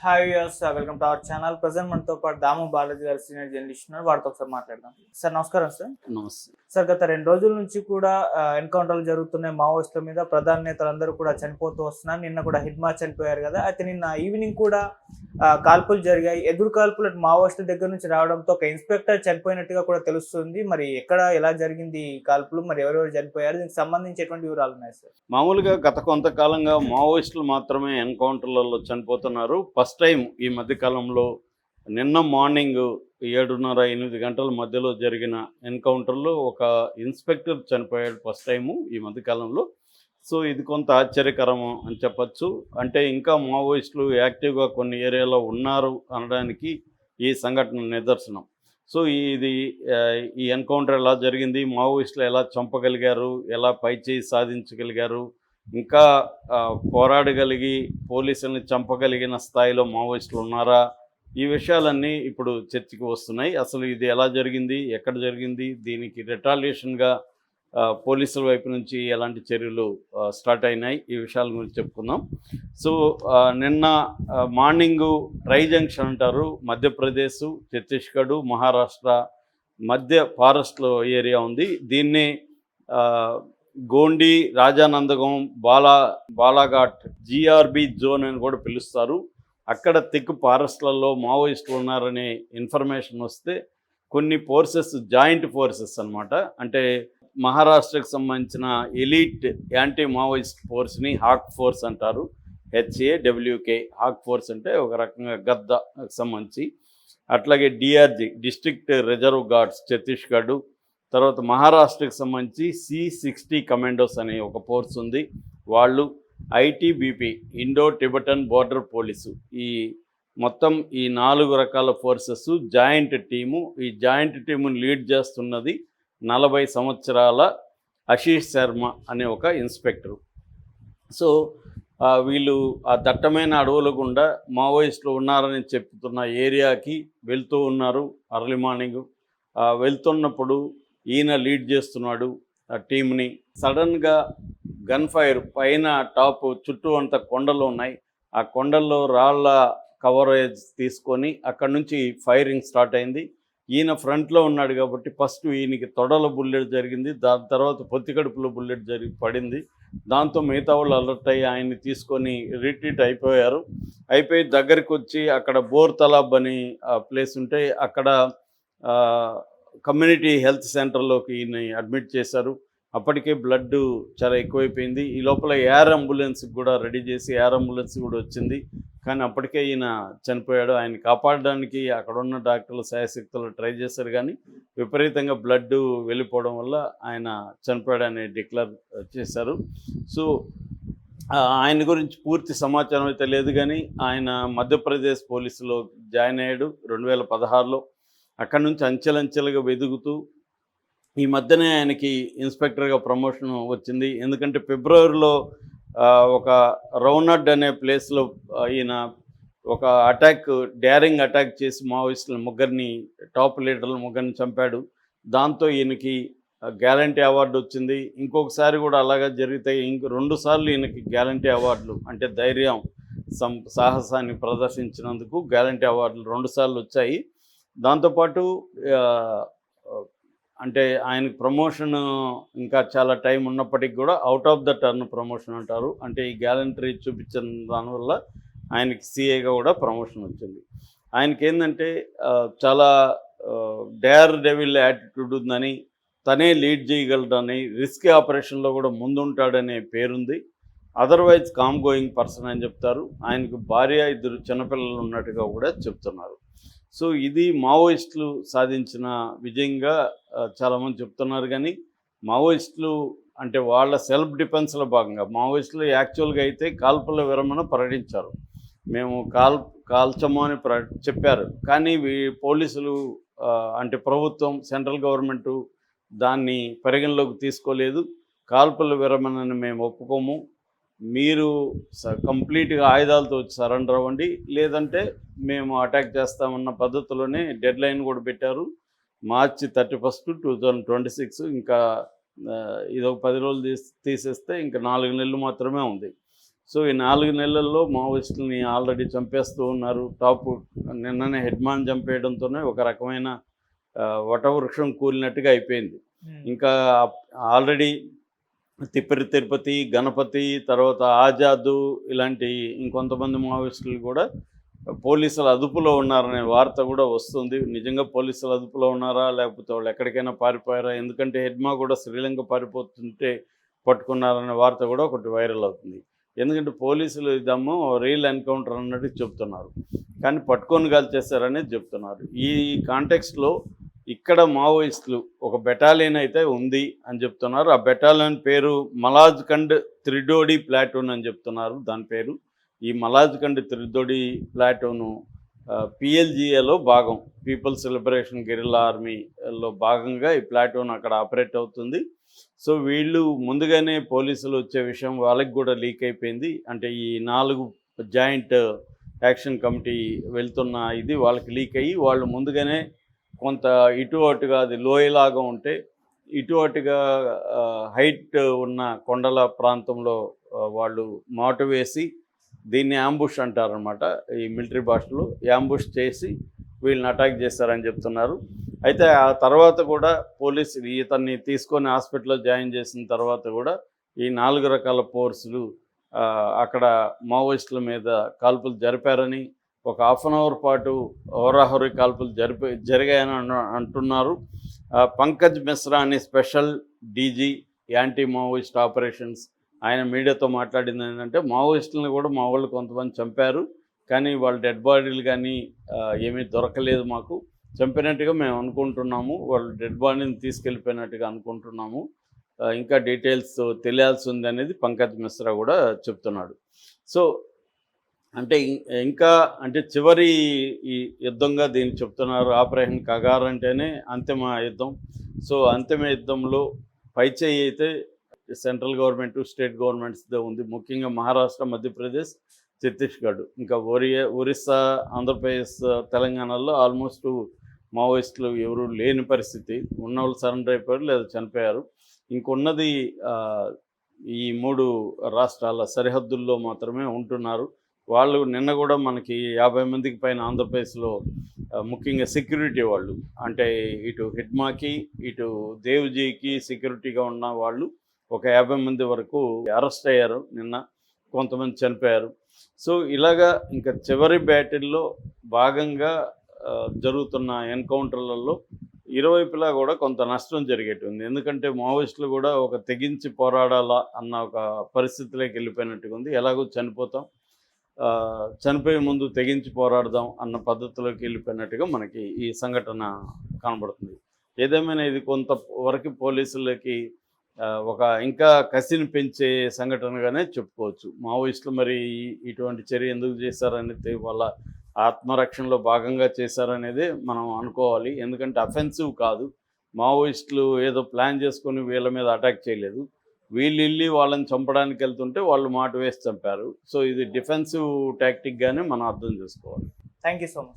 Hi viewers, welcome to our channel. Present మనతో పాటు దాము బాలాజీ గారు సీనియర్ జర్నలిస్ట్ ఉన్నారు. వారితో ఒకసారి మాట్లాడదాం. సార్ నమస్కారం. సార్ నమస్తే. సార్ గత 2 రోజుల నుంచి కూడా ఎన్కౌంటర్లు జరుగుతున్నాయి. మావోయిస్టుల మీద ప్రధాన నేతలందరూ కూడా చనిపోతూ వస్తున్నారు. నిన్న కూడా హిడ్మా చనిపోయారు కదా. అయితే నిన్న ఈవినింగ్ కూడా కాల్పులు జరిగాయి. ఎదురు కాల్పులు మావోయిస్టుల దగ్గర నుంచి రావడంతో ఒక ఇన్స్పెక్టర్ చనిపోయినట్టుగా కూడా తెలుస్తుంది. మరి ఎక్కడ ఎలా జరిగింది ఈ కాల్పులు, మరి ఎవరెవరు చనిపోయారు, దీనికి సంబంధించి ఎటువంటి వివరాలు ఉన్నాయి సార్? మామూలుగా గత కొంతకాలంగా మావోయిస్టులు మాత్రమే ఎన్కౌంటర్లలో చనిపోతున్నారు. ఫస్ట్ టైం ఈ మధ్యకాలంలో నిన్న మార్నింగ్ 7:30-8 గంటల మధ్యలో జరిగిన ఎన్కౌంటర్లో ఒక ఇన్స్పెక్టర్ చనిపోయాడు ఫస్ట్ టైము ఈ మధ్యకాలంలో. సో ఇది కొంత ఆశ్చర్యకరం అని చెప్పచ్చు. అంటే ఇంకా మావోయిస్టులు యాక్టివ్గా కొన్ని ఏరియాలో ఉన్నారు అనడానికి ఈ సంఘటన నిదర్శనం. సో ఈ ఎన్కౌంటర్ ఎలా జరిగింది, మావోయిస్టులు ఎలా చంపగలిగారు, ఎలా పైచేయి సాధించగలిగారు, ఇంకా పోరాడగలిగి పోలీసుల్ని చంపగలిగిన స్థాయిలో మావోయిస్టులు ఉన్నారా, ఈ విషయాలన్నీ ఇప్పుడు చర్చకి వస్తున్నాయి. అసలు ఇది ఎలా జరిగింది, ఎక్కడ జరిగింది, దీనికి రిటాలియేషన్గా పోలీసుల వైపు నుంచి ఎలాంటి చర్యలు స్టార్ట్ అయినాయి, ఈ విషయాల గురించి చెప్పుకుందాం. సో నిన్న మార్నింగు ట్రై జంక్షన్ అంటారు, మధ్యప్రదేశ్, ఛత్తీస్గఢ్, మహారాష్ట్ర మధ్య ఫారెస్ట్లో ఏరియా ఉంది. దీన్ని గోండి, రాజానందగం, బాలాఘాట్ జీఆర్బీ జోన్ అని కూడా పిలుస్తారు. అక్కడ థిక్ ఫారెస్ట్లలో మావోయిస్టులు ఉన్నారనే ఇన్ఫర్మేషన్ వస్తే కొన్ని ఫోర్సెస్, జాయింట్ ఫోర్సెస్ అన్నమాట, అంటే మహారాష్ట్రకు సంబంధించిన ఎలీట్ యాంటీ మావోయిస్ట్ ఫోర్స్ని హాక్ ఫోర్స్ అంటారు, HAWK. హాక్ ఫోర్స్ అంటే ఒక రకంగా గద్దకు సంబంధించి. అట్లాగే DRG, district reserve guards Chhattisgarh. తర్వాత మహారాష్ట్రకు సంబంధించి C60 కమాండోస్ అనే ఒక ఫోర్స్ ఉంది, వాళ్ళు. ITBP, Indo Tibetan border police. ఈ మొత్తం ఈ 4 రకాల ఫోర్సెస్ జాయింట్ టీము. ఈ జాయింట్ టీముని లీడ్ చేస్తున్నది 40 సంవత్సరాల ఆశీష్ శర్మ అనే ఒక ఇన్స్పెక్టరు. సో వీళ్ళు ఆ దట్టమైన అడవుల గుండా మావోయిస్టులు ఉన్నారని చెప్తున్న ఏరియాకి వెళ్తూ ఉన్నారు అర్లీ మార్నింగ్. వెళ్తున్నప్పుడు ఈయన లీడ్ చేస్తున్నాడు ఆ టీంని. సడన్గా గన్ ఫైర్, పైన టాప్ చుట్టూ అంతా కొండలు ఉన్నాయి, ఆ కొండల్లో రాళ్ళ కవరేజ్ తీసుకొని అక్కడ నుంచి ఫైరింగ్ స్టార్ట్ అయింది. ఈయన ఫ్రంట్లో ఉన్నాడు కాబట్టి ఫస్ట్ ఈయనకి తొడల బుల్లెట్ జరిగింది, దాని తర్వాత పొత్తికడుపులో బుల్లెట్ పడింది. దాంతో మిగతా వాళ్ళు అలర్ట్ అయ్యి ఆయన్ని తీసుకొని రిట్రీట్ అయిపోయి దగ్గరికి వచ్చి అక్కడ బోర్ తలాబ్ అని ప్లేస్ ఉంటే అక్కడ కమ్యూనిటీ హెల్త్ సెంటర్లోకి ఈయన అడ్మిట్ చేశారు. అప్పటికే బ్లడ్ చాలా ఎక్కువైపోయింది. ఈ లోపల ఎయిర్ అంబులెన్స్ కూడా రెడీ చేసి ఎయిర్ అంబులెన్స్ కూడా వచ్చింది, కానీ అప్పటికే ఈయన చనిపోయాడు. ఆయన కాపాడడానికి అక్కడ ఉన్న డాక్టర్లు శాయశక్తులు ట్రై చేశారు, కానీ విపరీతంగా బ్లడ్ వెళ్ళిపోవడం వల్ల ఆయన చనిపోయాడని డిక్లేర్ చేశారు. సో ఆయన గురించి పూర్తి సమాచారం అయితే లేదు, కానీ ఆయన మధ్యప్రదేశ్ పోలీసులో జాయిన్ అయ్యాడు 2016లో. అక్కడి నుంచి అంచెలంచెలుగా వెదుగుతూ ఈ మధ్యనే ఆయనకి ఇన్స్పెక్టర్గా ప్రమోషన్ వచ్చింది. ఎందుకంటే ఫిబ్రవరిలో ఒక రౌనడ్ అనే ప్లేస్లో ఈయన ఒక డేరింగ్ అటాక్ చేసి మావోయిస్టుల ముగ్గురిని, టాప్ లీడర్ల ముగ్గురిని చంపాడు. దాంతో ఈయనకి గ్యారంటీ అవార్డు వచ్చింది. ఇంకొకసారి కూడా అలాగా జరిగితే 2 సార్లు ఈయనకి గ్యారంటీ అవార్డులు, అంటే ధైర్యం, సాహసాన్ని ప్రదర్శించినందుకు గ్యారంటీ అవార్డులు 2 సార్లు వచ్చాయి. దాంతోపాటు అంటే ఆయనకు ప్రమోషన్ ఇంకా చాలా టైం ఉన్నప్పటికీ కూడా out of the turn promotion అంటారు, అంటే ఈ గ్యాలంటరీ చూపించిన దానివల్ల ఆయనకి CAగా కూడా ప్రమోషన్ వచ్చింది. ఆయనకి ఏంటంటే చాలా డేర్ డెవిల్ యాటిట్యూడ్ ఉందని, తనే లీడ్ చేయగలడని, రిస్క్ ఆపరేషన్లో కూడా ముందుంటాడనే పేరుంది. అదర్వైజ్ కామ్ గోయింగ్ పర్సన్ అని చెప్తారు. ఆయనకు భార్య, 2 చిన్నపిల్లలు ఉన్నట్టుగా కూడా చెప్తున్నారు. సో ఇది మావోయిస్టులు సాధించిన విజయంగా చాలామంది చెప్తున్నారు. కానీ మావోయిస్టులు అంటే వాళ్ళ సెల్ఫ్ డిఫెన్స్లో భాగంగా మావోయిస్టులు యాక్చువల్గా అయితే కాల్పుల విరమణ ప్రకటించారు, మేము కాల్చము అని చెప్పారు. కానీ పోలీసులు అంటే ప్రభుత్వం, సెంట్రల్ గవర్నమెంటు దాన్ని పరిగణలోకి తీసుకోలేదు. కాల్పుల విరమణని మేము ఒప్పుకోము, మీరు కంప్లీట్గా ఆయుధాలతో వచ్చి సరెండర్ అవ్వండి, లేదంటే మేము అటాక్ చేస్తామన్న పద్ధతిలోనే డెడ్ లైన్ కూడా పెట్టారు. మార్చి 31, 2026. ఇంకా ఇది ఒక 10 రోజులు తీసేస్తే ఇంకా 4 నెలలు మాత్రమే ఉంది. సో ఈ 4 నెలల్లో మావోయిస్టులని ఆల్రెడీ చంపేస్తూ ఉన్నారు. టాప్ నిన్ననే హెడ్మాన్ చంపేయడంతోనే ఒక రకమైన వటవృక్షం కూలినట్టుగా అయిపోయింది. ఇంకా ఆల్రెడీ తిప్పరి తిరుపతి, గణపతి, తర్వాత ఆజాదు ఇలాంటి ఇంకొంతమంది మావోయిస్టులు కూడా పోలీసుల అదుపులో ఉన్నారనే వార్త కూడా వస్తుంది. నిజంగా పోలీసుల అదుపులో ఉన్నారా, లేకపోతే వాళ్ళు ఎక్కడికైనా పారిపోయారా? ఎందుకంటే హెడ్మా కూడా శ్రీలంక పారిపోతుంటే పట్టుకున్నారనే వార్త కూడా ఒకటి వైరల్ అవుతుంది. ఎందుకంటే పోలీసులు ఇదేమో రియల్ ఎన్కౌంటర్ అన్నట్టు చెప్తున్నారు, కానీ పట్టుకొని కాల్చేస్తారనేది చెప్తున్నారు. ఈ కాంటెక్స్ట్లో ఇక్కడ మావోయిస్టులు ఒక బెటాలియన్ అయితే ఉంది అని చెప్తున్నారు. ఆ బెటాలియన్ పేరు మలాజ్ఖండ్ త్రిడోడి ప్లాటూన్ అని చెప్తున్నారు దాని పేరు. ఈ మలాజ్ఖండ్ త్రిడోడి ప్లాటూను పిఎల్జిఏలో భాగం, పీపుల్స్ లిబరేషన్ గెరిల్లా ఆర్మీలో భాగంగా ఈ ప్లాటూన్ అక్కడ ఆపరేట్ అవుతుంది. సో వీళ్ళు ముందుగానే పోలీసులు వచ్చే విషయం వాళ్ళకి కూడా లీక్ అయిపోయింది. అంటే ఈ 4 జాయింట్ యాక్షన్ కమిటీ వెళ్తున్న ఇది వాళ్ళకి లీక్ అయ్యి వాళ్ళు ముందుగానే కొంత ఇటు అటుగా, అది లోయలాగా ఉంటే ఇటు అటుగా హైట్ ఉన్న కొండల ప్రాంతంలో వాళ్ళు మాటు వేసి, దీన్ని యాంబుష్ అంటారనమాట ఈ మిలిటరీ భాషలో, యాంబుష్ చేసి వీళ్ళని అటాక్ చేస్తారని చెప్తున్నారు. అయితే ఆ తర్వాత కూడా పోలీసులు ఇతన్ని తీసుకొని హాస్పిటల్లో జాయిన్ చేసిన తర్వాత కూడా ఈ 4 రకాల ఫోర్సులు అక్కడ మావోయిస్టుల మీద కాల్పులు జరిపారని, ఒక హాఫ్ అన్ అవర్ పాటు హోరాహోరీ కాల్పులు జరిగాయని అంటున్నారు. పంకజ్ మిశ్రా అనే special DG anti Maoist operations ఆయన మీడియాతో మాట్లాడింది ఏంటంటే, మావోయిస్టులను కూడా మా వాళ్ళు కొంతమంది చంపారు, కానీ వాళ్ళ డెడ్ బాడీలు కానీ ఏమీ దొరకలేదు మాకు. చంపినట్టుగా మేము అనుకుంటున్నాము, వాళ్ళు డెడ్ బాడీని తీసుకెళ్ళిపోయినట్టుగా అనుకుంటున్నాము, ఇంకా డీటెయిల్స్ తెలియాల్సి ఉంది అనేది పంకజ్ మిశ్రా కూడా చెప్తున్నాడు. సో అంటే ఇంకా అంటే చివరి ఈ యుద్ధంగా దీన్ని చెప్తున్నారు. ఆపరేషన్ కగార్ అంటేనే అంతిమ యుద్ధం. సో అంతిమ యుద్ధంలో పైచేయి అయితే సెంట్రల్ గవర్నమెంట్, స్టేట్ గవర్నమెంట్స్దే ఉంది. ముఖ్యంగా మహారాష్ట్ర, మధ్యప్రదేశ్, ఛత్తీస్గఢ్, ఇంకా ఒరిస్సా, ఆంధ్రప్రదేశ్, తెలంగాణలో ఆల్మోస్ట్ మావోయిస్టులు ఎవరు లేని పరిస్థితి. ఉన్నవాళ్ళు సరెండర్ అయిపోయారు లేదా చనిపోయారు. ఇంకొన్నది ఈ 3 రాష్ట్రాల సరిహద్దుల్లో మాత్రమే ఉంటున్నారు వాళ్ళు. నిన్న కూడా మనకి 50 మందికి పైన ఆంధ్రప్రదేశ్లో ముఖ్యంగా సెక్యూరిటీ వాళ్ళు, అంటే ఇటు హిడ్మాకి ఇటు దేవ్జీకి సెక్యూరిటీగా ఉన్న వాళ్ళు ఒక 50 మంది వరకు అరెస్ట్ అయ్యారు నిన్న, కొంతమంది చనిపోయారు. సో ఇలాగా ఇంకా చివరి బ్యాటిల్లో భాగంగా జరుగుతున్న ఎన్కౌంటర్లలో ఇరువైపులా కూడా కొంత నష్టం జరిగేటుంది. ఎందుకంటే మావోయిస్టులు కూడా ఒక తెగించి పోరాడాలా అన్న ఒక పరిస్థితిలోకి వెళ్ళిపోయినట్టుగా ఉంది. ఎలాగో చనిపోతాం, చనిపోయే ముందు తెగించి పోరాడదాం అన్న పద్ధతిలోకి వెళ్ళిపోయినట్టుగా మనకి ఈ సంఘటన కనబడుతుంది. ఏదేమైనా ఇది కొంతవరకు పోలీసులకి ఒక ఇంకా కసిని పెంచే సంఘటనగానే చెప్పుకోవచ్చు. మావోయిస్టులు మరి ఇటువంటి చర్య ఎందుకు చేశారనేది వాళ్ళ ఆత్మరక్షణలో భాగంగా చేశారనేది మనం అనుకోవాలి. ఎందుకంటే అఫెన్సివ్ కాదు, మావోయిస్టులు ఏదో ప్లాన్ చేసుకొని వీళ్ళ మీద అటాక్ చేయలేదు. వీళ్ళు వెళ్ళి వాళ్ళని చంపడానికి వెళ్తుంటే వాళ్ళు మాట వేసి చంపారు. సో ఇది డిఫెన్సివ్ టాక్టిక్గానే మనం అర్థం చేసుకోవాలి. Thank you so much.